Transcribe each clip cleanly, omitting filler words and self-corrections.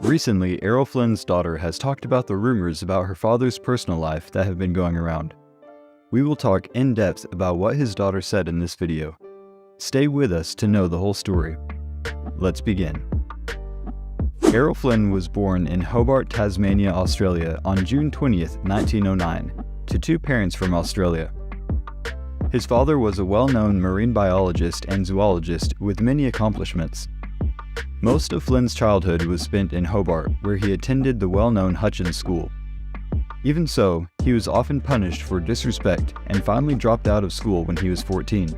Recently, Errol Flynn's daughter has talked about the rumors about her father's personal life that have been going around. We will talk in depth about what his daughter said in this video. Stay with us to know the whole story. Let's begin. Errol Flynn was born in Hobart, Tasmania, Australia on June 20th, 1909, to two parents from Australia. His father was a well-known marine biologist and zoologist with many accomplishments. Most of Flynn's childhood was spent in Hobart, where he attended the well-known Hutchins School. Even so, he was often punished for disrespect and finally dropped out of school when he was 14.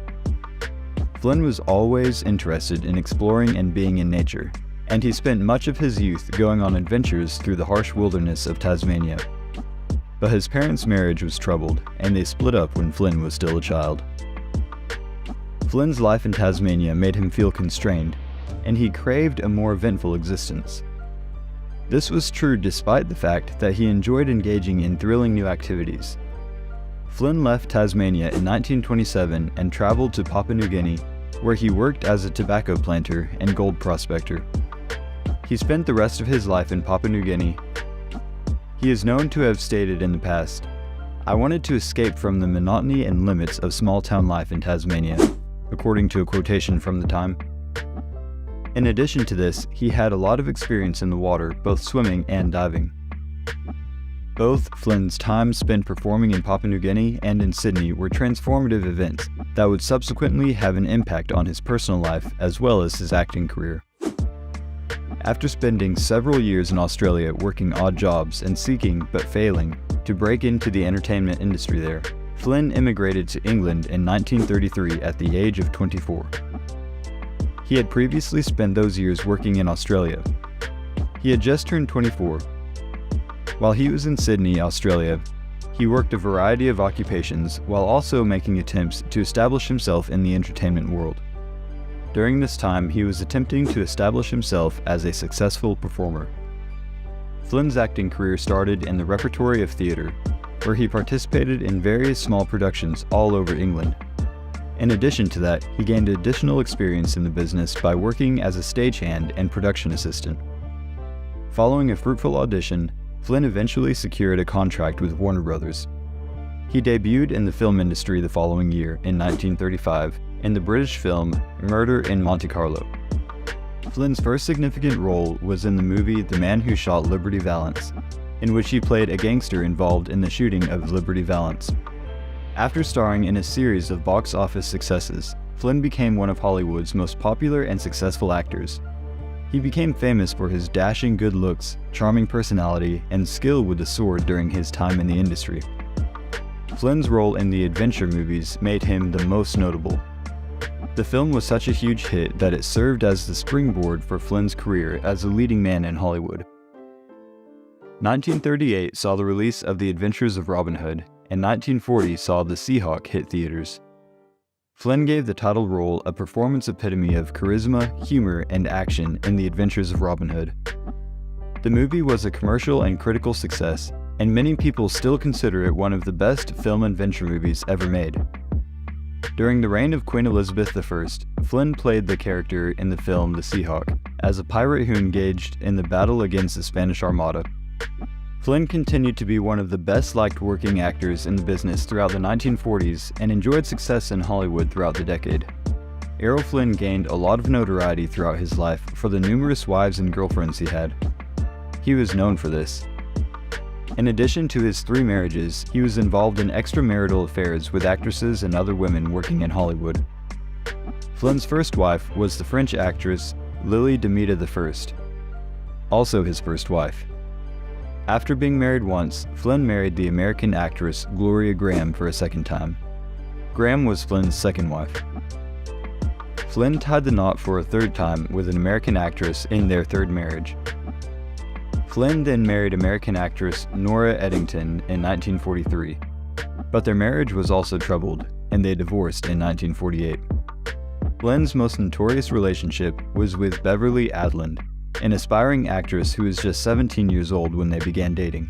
Flynn was always interested in exploring and being in nature, and he spent much of his youth going on adventures through the harsh wilderness of Tasmania. But his parents' marriage was troubled, and they split up when Flynn was still a child. Flynn's life in Tasmania made him feel constrained, and he craved a more eventful existence. This was true despite the fact that he enjoyed engaging in thrilling new activities. Flynn left Tasmania in 1927 and traveled to Papua New Guinea, where he worked as a tobacco planter and gold prospector. He spent the rest of his life in Papua New Guinea. He is known to have stated in the past, "I wanted to escape from the monotony and limits of small-town life in Tasmania," according to a quotation from the time. In addition to this, he had a lot of experience in the water, both swimming and diving. Both Flynn's time spent performing in Papua New Guinea and in Sydney were transformative events that would subsequently have an impact on his personal life as well as his acting career. After spending several years in Australia working odd jobs and seeking, but failing, to break into the entertainment industry there, Flynn immigrated to England in 1933 at the age of 24. He had previously spent those years working in Australia. He had just turned 24. While he was in Sydney, Australia, he worked a variety of occupations while also making attempts to establish himself in the entertainment world. During this time, he was attempting to establish himself as a successful performer. Flynn's acting career started in the repertory of theatre, where he participated in various small productions all over England. In addition to that, he gained additional experience in the business by working as a stagehand and production assistant. Following a fruitful audition, Flynn eventually secured a contract with Warner Brothers. He debuted in the film industry the following year, in 1935, in the British film Murder in Monte Carlo. Flynn's first significant role was in the movie The Man Who Shot Liberty Valance, in which he played a gangster involved in the shooting of Liberty Valance. After starring in a series of box office successes, Flynn became one of Hollywood's most popular and successful actors. He became famous for his dashing good looks, charming personality, and skill with the sword during his time in the industry. Flynn's role in the adventure movies made him the most notable. The film was such a huge hit that it served as the springboard for Flynn's career as a leading man in Hollywood. 1938 saw the release of The Adventures of Robin Hood, and 1940 saw The Seahawk hit theaters. Flynn gave the title role a performance epitome of charisma, humor, and action in The Adventures of Robin Hood. The movie was a commercial and critical success, and many people still consider it one of the best film adventure movies ever made. During the reign of Queen Elizabeth I, Flynn played the character in the film The Seahawk as a pirate who engaged in the battle against the Spanish Armada. Flynn continued to be one of the best-liked working actors in the business throughout the 1940s and enjoyed success in Hollywood throughout the decade. Errol Flynn gained a lot of notoriety throughout his life for the numerous wives and girlfriends he had. He was known for this. In addition to his 3 marriages, he was involved in extramarital affairs with actresses and other women working in Hollywood. Flynn's first wife was the French actress Lily Demita I, also his first wife. After being married once, Flynn married the American actress Gloria Graham for a second time. Graham was Flynn's second wife. Flynn tied the knot for a third time with an American actress in their third marriage. Flynn then married American actress Nora Eddington in 1943, but their marriage was also troubled, and they divorced in 1948. Flynn's most notorious relationship was with Beverly Adland, an aspiring actress who was just 17 years old when they began dating.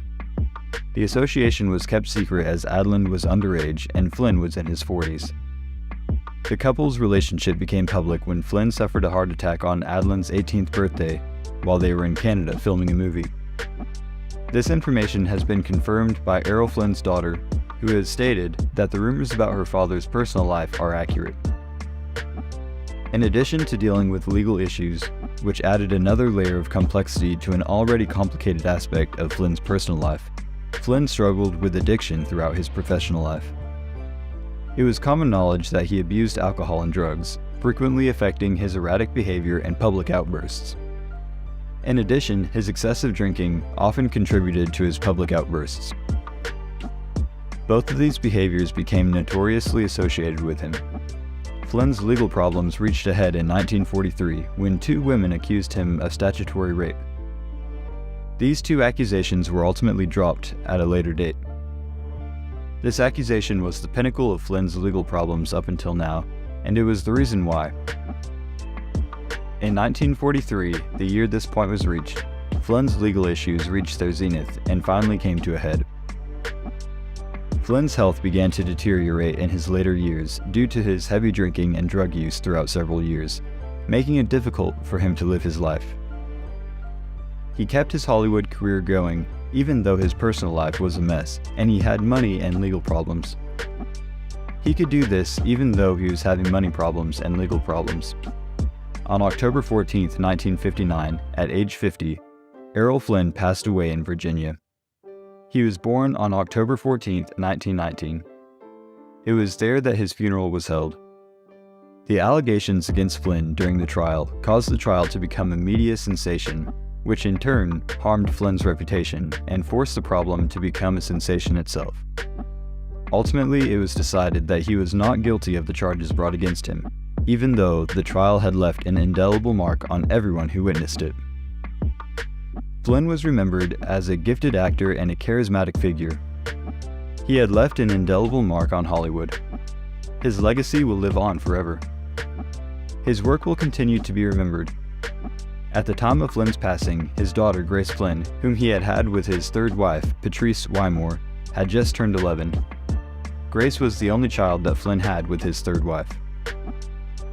The association was kept secret as Adland was underage and Flynn was in his 40s. The couple's relationship became public when Flynn suffered a heart attack on Adeline's 18th birthday while they were in Canada filming a movie. This information has been confirmed by Errol Flynn's daughter, who has stated that the rumors about her father's personal life are accurate. In addition to dealing with legal issues, which added another layer of complexity to an already complicated aspect of Flynn's personal life, Flynn struggled with addiction throughout his professional life. It was common knowledge that he abused alcohol and drugs, frequently affecting his erratic behavior and public outbursts. In addition, his excessive drinking often contributed to his public outbursts. Both of these behaviors became notoriously associated with him. Flynn's legal problems reached a head in 1943 when two women accused him of statutory rape. These two accusations were ultimately dropped at a later date. This accusation was the pinnacle of Flynn's legal problems up until now, and it was the reason why. In 1943, the year this point was reached, Flynn's legal issues reached their zenith and finally came to a head. Flynn's health began to deteriorate in his later years due to his heavy drinking and drug use throughout several years, making it difficult for him to live his life. He kept his Hollywood career going even though his personal life was a mess and he had money and legal problems. He could do this even though he was having money problems and legal problems. On October 14, 1959, at age 50, Errol Flynn passed away in Virginia. He was born on October 14, 1919. It was there that his funeral was held. The allegations against Flynn during the trial caused the trial to become a media sensation, which in turn harmed Flynn's reputation and forced the problem to become a sensation itself. Ultimately, it was decided that he was not guilty of the charges brought against him, even though the trial had left an indelible mark on everyone who witnessed it. Flynn was remembered as a gifted actor and a charismatic figure. He had left an indelible mark on Hollywood. His legacy will live on forever. His work will continue to be remembered. At the time of Flynn's passing, his daughter, Grace Flynn, whom he had had with his third wife, Patrice Wymore, had just turned 11. Grace was the only child that Flynn had with his third wife.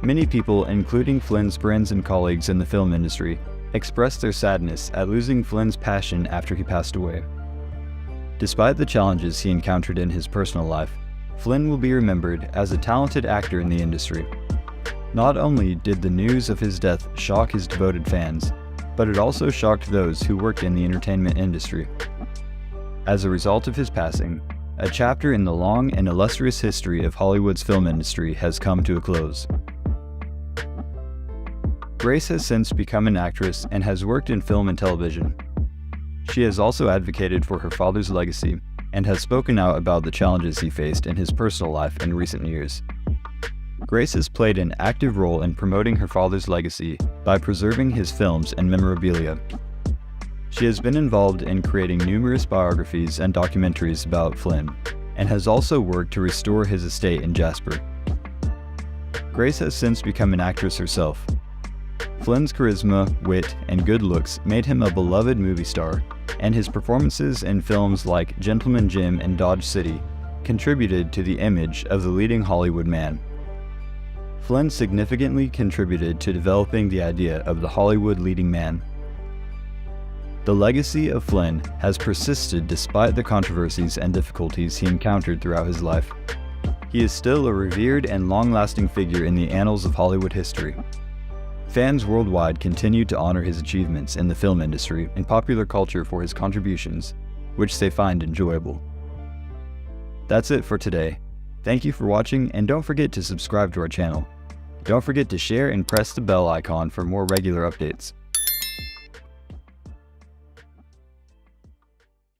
Many people, including Flynn's friends and colleagues in the film industry, expressed their sadness at losing Flynn's passion after he passed away. Despite the challenges he encountered in his personal life, Flynn will be remembered as a talented actor in the industry. Not only did the news of his death shock his devoted fans, but it also shocked those who worked in the entertainment industry. As a result of his passing, a chapter in the long and illustrious history of Hollywood's film industry has come to a close. Grace has since become an actress and has worked in film and television. She has also advocated for her father's legacy and has spoken out about the challenges he faced in his personal life in recent years. Grace has played an active role in promoting her father's legacy by preserving his films and memorabilia. She has been involved in creating numerous biographies and documentaries about Flynn, and has also worked to restore his estate in Jasper. Grace has since become an actress herself. Flynn's charisma, wit, and good looks made him a beloved movie star, and his performances in films like Gentleman Jim and Dodge City contributed to the image of the leading Hollywood man. Flynn significantly contributed to developing the idea of the Hollywood leading man. The legacy of Flynn has persisted despite the controversies and difficulties he encountered throughout his life. He is still a revered and long-lasting figure in the annals of Hollywood history. Fans worldwide continue to honor his achievements in the film industry and popular culture for his contributions, which they find enjoyable. That's it for today. Thank you for watching, and don't forget to subscribe to our channel. Don't forget to share and press the bell icon for more regular updates.